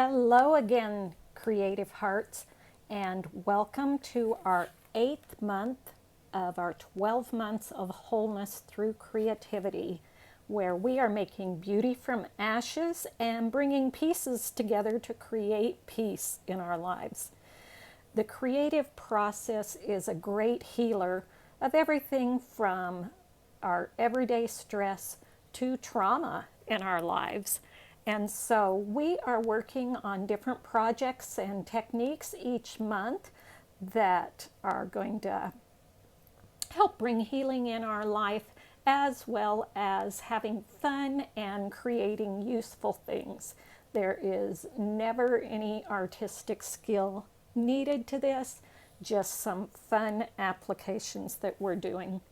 Hello again, creative hearts, and welcome to our 8th month of our 12 months of wholeness through creativity, where we are making beauty from ashes and bringing pieces together to create peace in our lives. The creative process is a great healer of everything from our everyday stress to trauma in our lives. And so we are working on different projects and techniques each month that are going to help bring healing in our life, as well as having fun and creating useful things. There is never any artistic skill needed to this, just some fun applications that we're doing.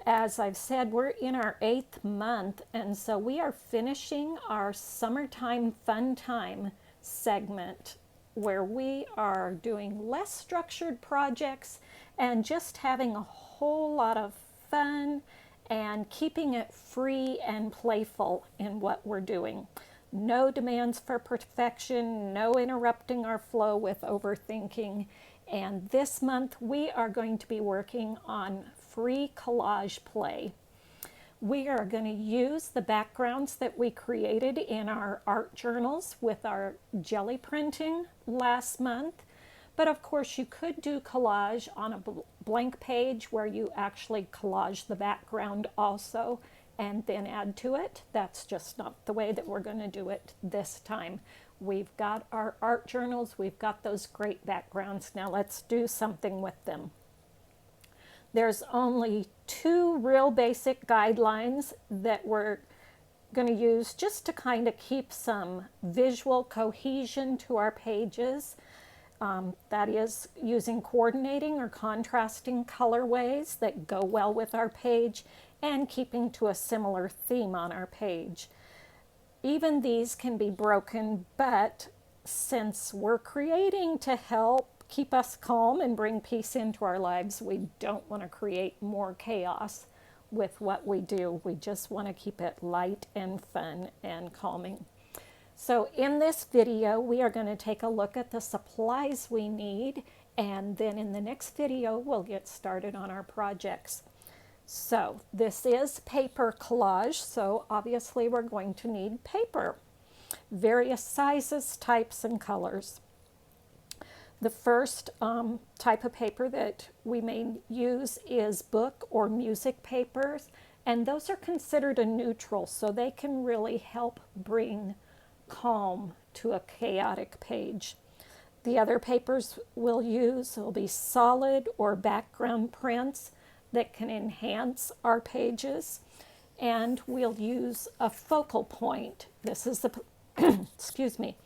As I've said, we're in our 8th month, and so we are finishing our summertime fun time segment where we are doing less structured projects and just having a whole lot of fun and keeping it free and playful in what we're doing. No demands for perfection, no interrupting our flow with overthinking. And this month we are going to be working on free collage play. We are going to use the backgrounds that we created in our art journals with our jelly printing last month. But of course you could do collage on a blank page where you actually collage the background also and then add to it. That's just not the way that we're going to do it this time. We've got our art journals, we've got those great backgrounds. Now let's do something with them. There's only 2 real basic guidelines that we're going to use just to kind of keep some visual cohesion to our pages. That is using coordinating or contrasting colorways that go well with our page and keeping to a similar theme on our page. Even these can be broken, but since we're creating to help keep us calm and bring peace into our lives, we don't want to create more chaos with what we do. We just want to keep it light and fun and calming. So in this video, we are going to take a look at the supplies we need, and then in the next video, we'll get started on our projects. So this is paper collage, so obviously we're going to need paper, various sizes, types, and colors. The first type of paper that we may use is book or music papers, and those are considered a neutral, so they can really help bring calm to a chaotic page. The other papers we'll use will be solid or background prints that can enhance our pages, and we'll use a focal point. This is the excuse me.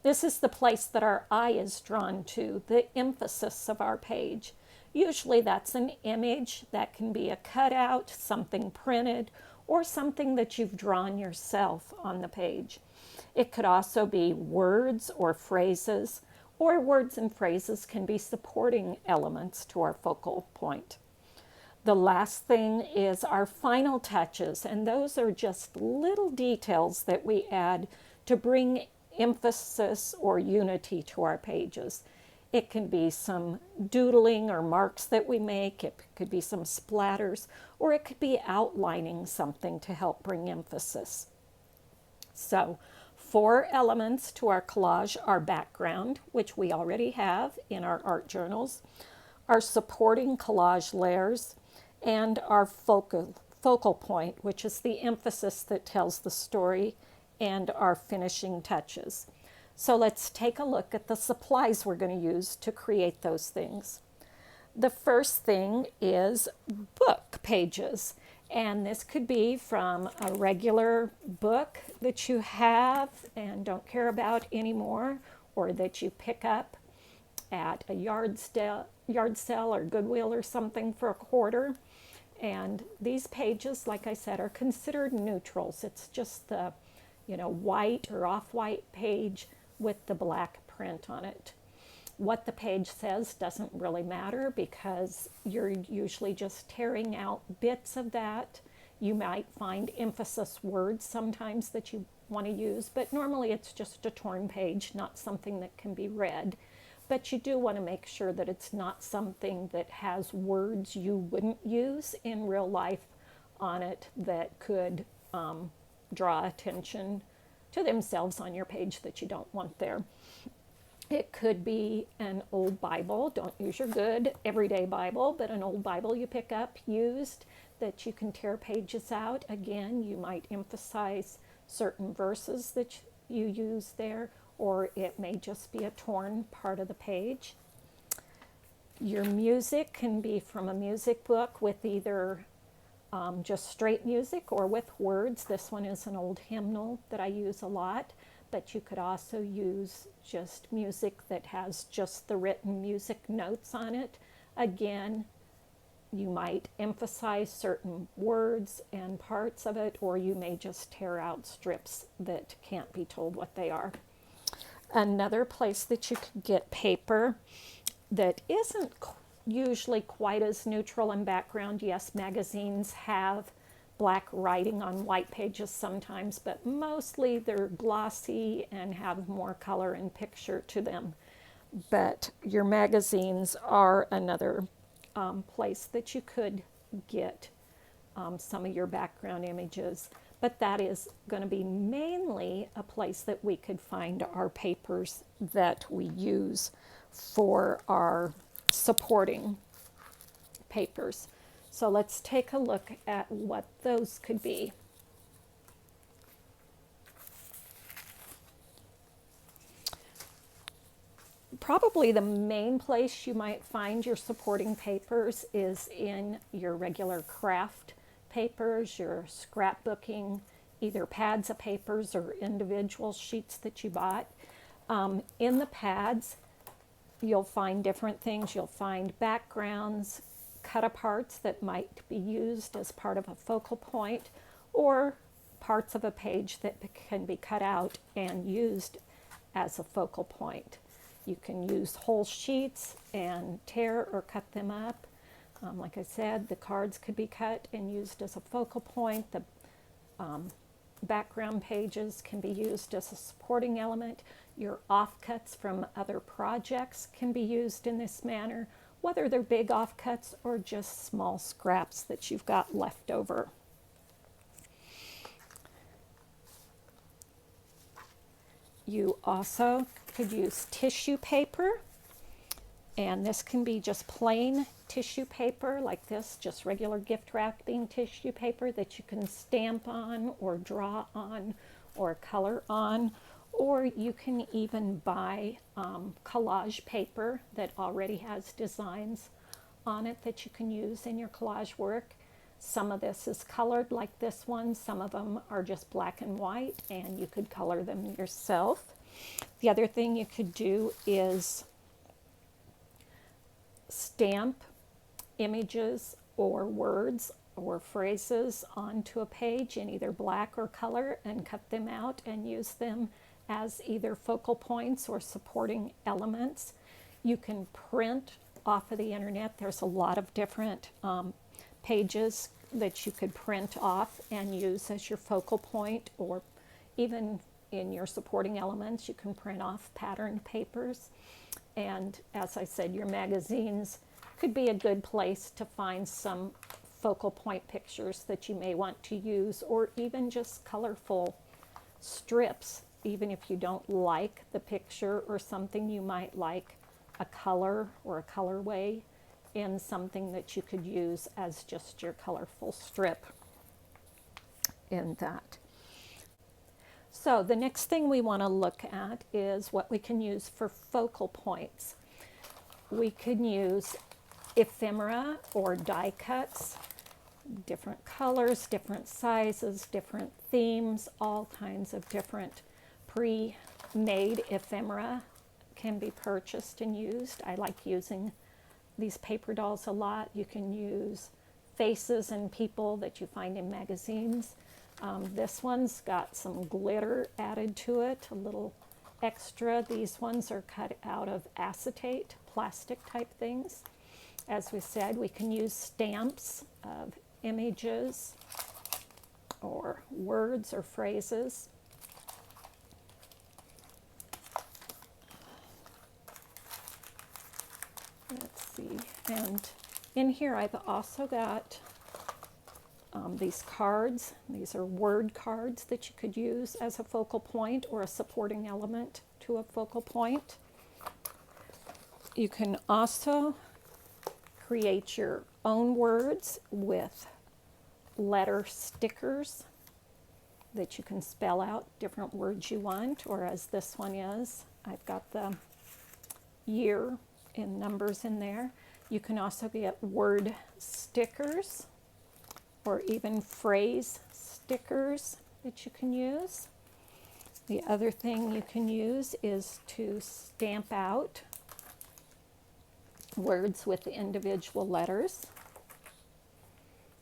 This is the place that our eye is drawn to, the emphasis of our page. Usually that's an image, that can be a cutout, something printed, or something that you've drawn yourself on the page. It could also be words or phrases, or words and phrases can be supporting elements to our focal point. The last thing is our final touches, and those are just little details that we add to bring emphasis or unity to our pages. It can be some doodling or marks that we make, it could be some splatters, or it could be outlining something to help bring emphasis. So 4 elements to our collage: our background, which we already have in our art journals, our supporting collage layers, and our focal point, which is the emphasis that tells the story, and our finishing touches. So let's take a look at the supplies we're going to use to create those things. The first thing is book pages, and this could be from a regular book that you have and don't care about anymore, or that you pick up at a yard sale or Goodwill or something for a quarter. And these pages, like I said, are considered neutrals. It's just the white or off-white page with the black print on it. What the page says doesn't really matter because you're usually just tearing out bits of that. You might find emphasis words sometimes that you want to use, but normally it's just a torn page, not something that can be read. But you do want to make sure that it's not something that has words you wouldn't use in real life on it that could draw attention to themselves on your page that you don't want there. It could be an old Bible. Don't use your good everyday Bible, but an old Bible you pick up used that you can tear pages out. Again, you might emphasize certain verses that you use there, or it may just be a torn part of the page. Your music can be from a music book with either just straight music or with words. This one is an old hymnal that I use a lot, but you could also use just music that has just the written music notes on it. Again, you might emphasize certain words and parts of it, or you may just tear out strips that can't be told what they are. Another place that you could get paper that isn't usually quite as neutral in background. Yes, magazines have black writing on white pages sometimes, but mostly they're glossy and have more color and picture to them. But your magazines are another place that you could get some of your background images. But that is going to be mainly a place that we could find our papers that we use for our supporting papers. So let's take a look at what those could be. Probably the main place you might find your supporting papers is in your regular craft papers, your scrapbooking, either pads of papers or individual sheets that you bought. In the pads, you'll find different things. You'll find backgrounds, cut-aparts that might be used as part of a focal point, or parts of a page that can be cut out and used as a focal point. You can use whole sheets and tear or cut them up. Like I said, the cards could be cut and used as a focal point. The background pages can be used as a supporting element. Your offcuts from other projects can be used in this manner, whether they're big offcuts or just small scraps that you've got left over. You also could use tissue paper, and this can be just plain tissue paper like this, just regular gift wrapping tissue paper that you can stamp on or draw on or color on, or you can even buy collage paper that already has designs on it that you can use in your collage work. Some of this is colored like this one. Some of them are just black and white, and you could color them yourself. The other thing you could do is stamp images or words or phrases onto a page in either black or color and cut them out and use them as either focal points or supporting elements. You can print off of the internet. There's a lot of different pages that you could print off and use as your focal point, or even in your supporting elements, you can print off patterned papers. And as I said, your magazines could be a good place to find some focal point pictures that you may want to use, or even just colorful strips. Even if you don't like the picture or something, you might like a color or a colorway in something that you could use as just your colorful strip in that. So the next thing we want to look at is what we can use for focal points. We can use ephemera or die cuts, different colors, different sizes, different themes, all kinds of different pre-made ephemera can be purchased and used. I like using these paper dolls a lot. You can use faces and people that you find in magazines. This one's got some glitter added to it, a little extra. These ones are cut out of acetate, plastic type things. As we said, we can use stamps of images or words or phrases. see. And in here I've also got these cards. These are word cards that you could use as a focal point or a supporting element to a focal point. You can also create your own words with letter stickers that you can spell out different words you want, or as this one is, I've got the year in numbers in there. You can also get word stickers or even phrase stickers that you can use. The other thing you can use is to stamp out words with individual letters.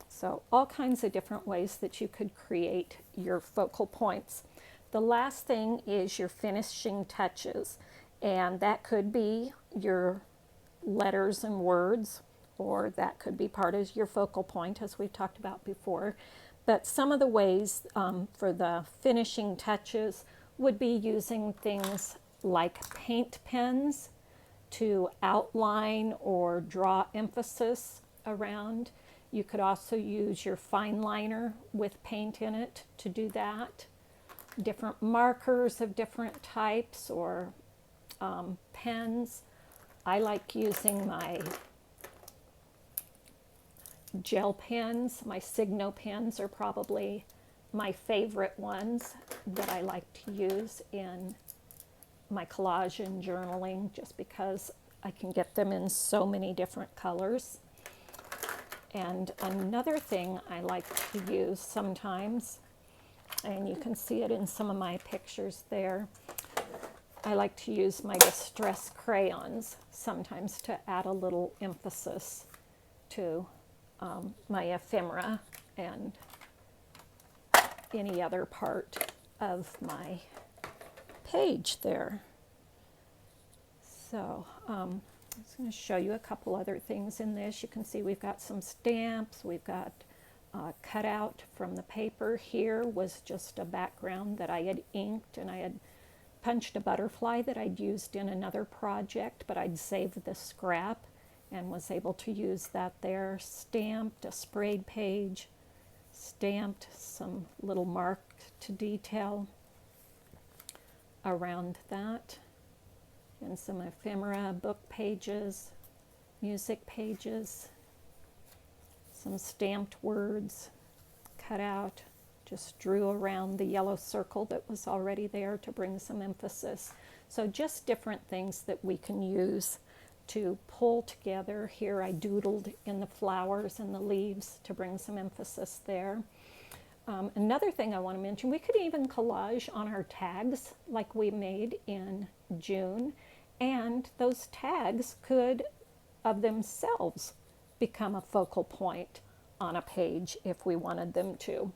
So all kinds of different ways that you could create your focal points. The last thing is your finishing touches, and that could be your letters and words, or that could be part of your focal point, as we've talked about before. But some of the ways for the finishing touches would be using things like paint pens to outline or draw emphasis around. You could also use your fine liner with paint in it to do that. Different markers of different types or pens. I like using my gel pens. My Signo pens are probably my favorite ones that I like to use in my collage and journaling, just because I can get them in so many different colors. And another thing I like to use sometimes, and you can see it in some of my pictures there, I like to use my distress crayons sometimes to add a little emphasis to my ephemera and any other part of my page there. So I'm just going to show you a couple other things in this. You can see we've got some stamps, we've got cut out from the paper. Here was just a background that I had inked, and I had punched a butterfly that I'd used in another project, but I'd saved the scrap and was able to use that there. Stamped a sprayed page, stamped some little mark to detail around that, and some ephemera, book pages, music pages, some stamped words cut out. Just drew around the yellow circle that was already there to bring some emphasis. So just different things that we can use to pull together. Here I doodled in the flowers and the leaves to bring some emphasis there. Another thing I want to mention, we could even collage on our tags like we made in June, and those tags could of themselves become a focal point on a page if we wanted them to.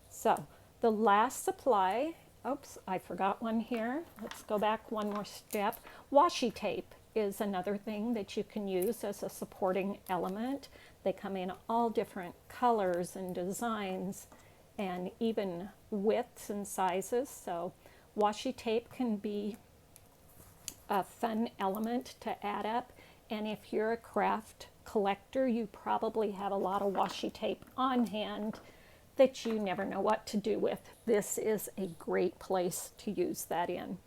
So the last supply, oops, I forgot one here. Let's go back one more step. Washi tape is another thing that you can use as a supporting element. They come in all different colors and designs and even widths and sizes. So washi tape can be a fun element to add up. And if you're a craft collector, you probably have a lot of washi tape on hand that you never know what to do with. This is a great place to use that in.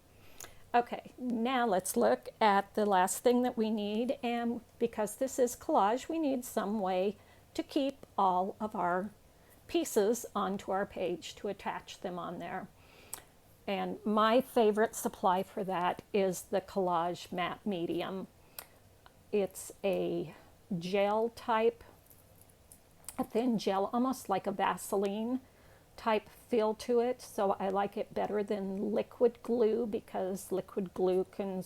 Okay, now let's look at the last thing that we need, and because this is collage, we need some way to keep all of our pieces onto our page, to attach them on there. And my favorite supply for that is the Collage Matte Medium. It's a gel type, a thin gel, almost like a Vaseline type feel to it. So I like it better than liquid glue, because liquid glue can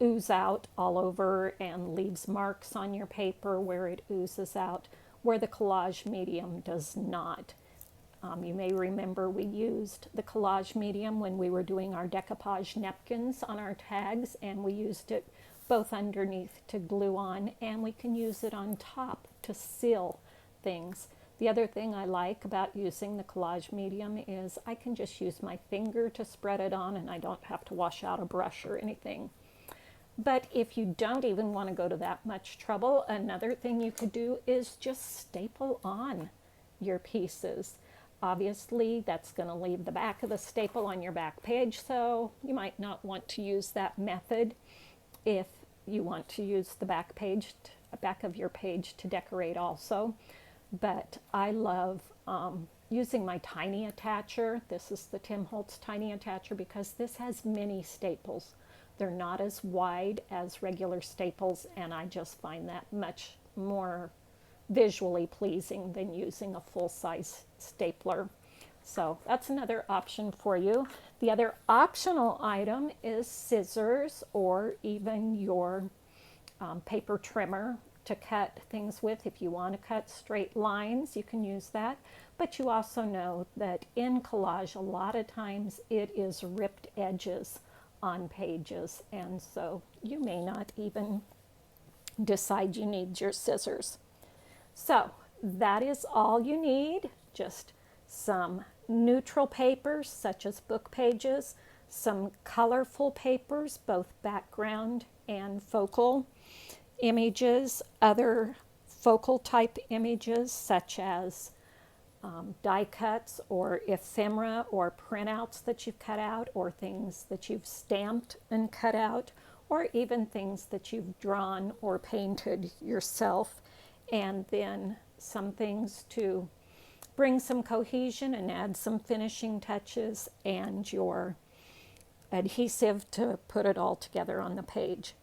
ooze out all over and leaves marks on your paper where it oozes out, where the Collage Medium does not. You may remember we used the Collage Medium when we were doing our decoupage napkins on our tags, and we used it both underneath to glue on, and we can use it on top to seal things. The other thing I like about using the Collage Medium is I can just use my finger to spread it on, and I don't have to wash out a brush or anything. But if you don't even want to go to that much trouble, another thing you could do is just staple on your pieces. Obviously, that's going to leave the back of the staple on your back page, so you might not want to use that method if you want to use the back of your page to decorate also. But I love using my tiny attacher. This is the Tim Holtz tiny attacher because this has mini staples. They're not as wide as regular staples, and I just find that much more visually pleasing than using a full-size stapler. So that's another option for you. The other optional item is scissors or even your paper trimmer to cut things with. If you want to cut straight lines, you can use that. But you also know that in collage, a lot of times it is ripped edges on pages, and so you may not even decide you need your scissors. So that is all you need, just some neutral papers such as book pages, some colorful papers, both background and focal images, other focal type images such as die cuts or ephemera or printouts that you've cut out, or things that you've stamped and cut out, or even things that you've drawn or painted yourself, and then some things to bring some cohesion and add some finishing touches, and your adhesive to put it all together on the page.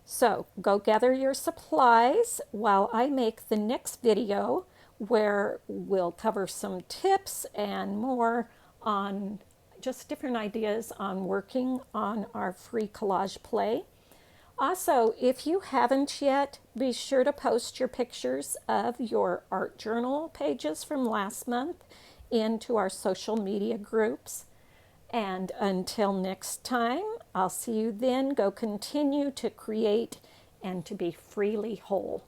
So go gather your supplies while I make the next video where we'll cover some tips and more on just different ideas on working on our free collage play. Also, if you haven't yet, be sure to post your pictures of your art journal pages from last month into our social media groups. And until next time, I'll see you then. Go continue to create and to be freely whole.